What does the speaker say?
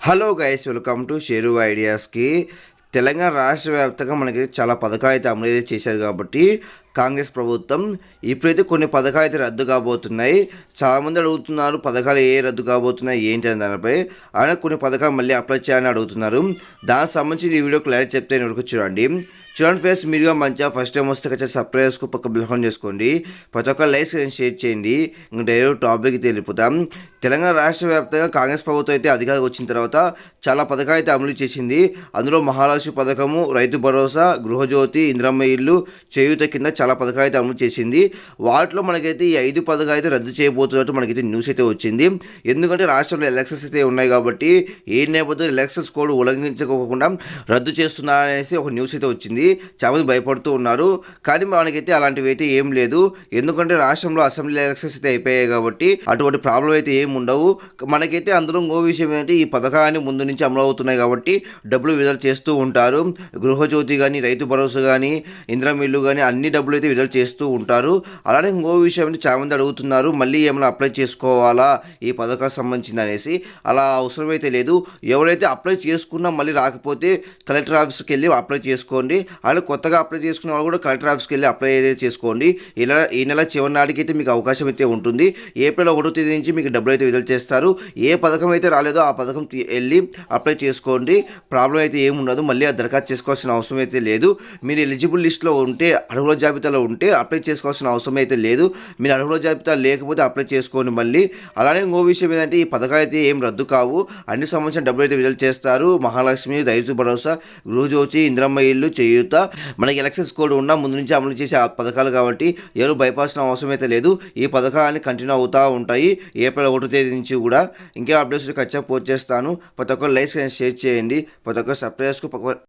Hello guys, welcome to షేరు ఐడియాస్కి. తెలంగాణ రాష్ట్ర వ్యాప్తంగా మనకి చాలా పథకాలు అయితే అమలు అయితే చేశారు కాబట్టి కాంగ్రెస్ ప్రభుత్వం ఇప్పుడైతే కొన్ని పథకాలు అయితే రద్దు కాబోతున్నాయి. చాలామంది అడుగుతున్నారు పథకాలు ఏ రద్దు కాబోతున్నాయి ఏంటి అని దానిపై. ఆయన కొన్ని పథకాలు మళ్ళీ అప్లై చేయాలని అడుగుతున్నారు. దానికి సంబంధించి ఈ వీడియో క్లారిటీ చెప్తే వరకు చూడండి ఫ్రెండ్స్, మీరుగా మంచిగా ఫస్ట్ టైం వస్తే ఖచ్చితంగా సబ్స్క్రైబ్ చేసుకుని పక్క బెల్ ఆన్ చేసుకోండి. ప్రతి ఒక్క లైక్ షేర్ చేయండి. ఇంకా డైరెక్ట్ టాపిక్కి వెళ్ళిపోతాం. తెలంగాణ రాష్ట్ర వ్యాప్తంగా కాంగ్రెస్ ప్రభుత్వం అయితే అధికారికి వచ్చిన తర్వాత చాలా పథకాలు అయితే అమలు చేసింది. అందులో మహాలక్ష్మి పథకము, రైతు భరోసా, గృహజ్యోతి, ఇందిరమ్మ ఇల్లు, చేయూత కింద చాలా పథకాలు అయితే అమలు చేసింది. వాటిలో మనకైతే ఈ 5 పథకాలు అయితే రద్దు చేయబోతున్నట్టు మనకైతే న్యూస్ అయితే వచ్చింది. ఎందుకంటే రాష్ట్రంలో ఎలక్షన్స్ అయితే ఉన్నాయి కాబట్టి ఏ నేపథ్యంలో ఎలక్షన్స్ కోడ్ ఉల్లంఘించుకోకుండా రద్దు చేస్తున్నారనేసి ఒక న్యూస్ అయితే వచ్చింది. చాలామంది భయపడుతూ ఉన్నారు. కానీ మనకైతే అలాంటివి అయితే ఏం లేదు. ఎందుకంటే రాష్ట్రంలో అసెంబ్లీ ఎలక్షన్స్ అయితే అయిపోయాయి కాబట్టి అటువంటి ప్రాబ్లం అయితే ఏమి ఉండవు. మనకైతే అందులో ఇంకో విషయం ఏంటి, ఈ పథకాన్ని ముందు నుంచి అమలు అవుతున్నాయి కాబట్టి డబ్బులు విడుదల చేస్తూ ఉంటారు. గృహజ్యోతి కానీ, రైతు భరోసా కానీ, ఇందిరమ్మ ఇల్లు కానీ అన్ని డబ్బులు అయితే విడుదల చేస్తూ ఉంటారు. అలానే ఇంకో విషయం అంటే చాలామంది అడుగుతున్నారు మళ్ళీ ఏమైనా అప్లై చేసుకోవాలా ఈ పథకానికి సంబంధించింది అనేసి. అలా అవసరం అయితే లేదు. ఎవరైతే అప్లై చేసుకున్నా మళ్ళీ రాకపోతే కలెక్టర్ ఆఫీస్కి వెళ్ళి అప్లై చేసుకోండి. అలా కొత్తగా అప్లై చేసుకునే వాళ్ళు కూడా కలెక్టర్ ఆఫీస్కి వెళ్ళి అప్లై అయితే చేసుకోండి. ఈ నెల చివరి నాటికి అయితే మీకు అవకాశం అయితే ఉంటుంది. ఏప్రిల్ 1వ తేదీ నుంచి మీకు డబ్బులు అయితే విడుదల చేస్తారు. ఏ పథకం అయితే రాలేదో ఆ పథకం వెళ్ళి అప్లై చేసుకోండి. ప్రాబ్లం అయితే ఏమి ఉండదు. మళ్ళీ దరఖాస్తు చేసుకోవాల్సిన అవసరం అయితే లేదు. మీరు ఎలిజిబుల్ లిస్ట్లో ఉంటే, అర్హుల జాబితాలో ఉంటే అప్లై చేసుకోవాల్సిన అవసరం అయితే లేదు. మీరు అర్హుల జాబితా లేకపోతే అప్లై చేసుకోండి మళ్ళీ. అలానే ఇంకో విషయం ఏంటంటే ఈ పథకాలు అయితే ఏం రద్దు కావు. అన్ని సంబంధించిన డబ్బులు అయితే విడుదల చేస్తారు. మహాలక్ష్మి, రైతు భరోసా, గృహజ్యోతి, ఇందిరమ్మ ఇల్లు, చేయూత మనకి ఎలక్షన్స్ కోడ్ ఉన్నా ముందు నుంచి అమలు చేసే ఆ పథకాలు కాబట్టి ఎవరు భయపడాల్సిన అవసరం అయితే లేదు. ఈ పథకాన్ని కంటిన్యూ అవుతూ ఉంటాయి ఏప్రిల్ 1వ తేదీ నుంచి కూడా. ఇంకే అప్డేట్స్ ఖచ్చితంగా పోస్ట్ చేస్తాను. ప్రతి ఒక్కరు లైక్ షేర్ చేయండి. ప్రతి ఒక్కరు సబ్స్క్రైబ్ చేసుకో.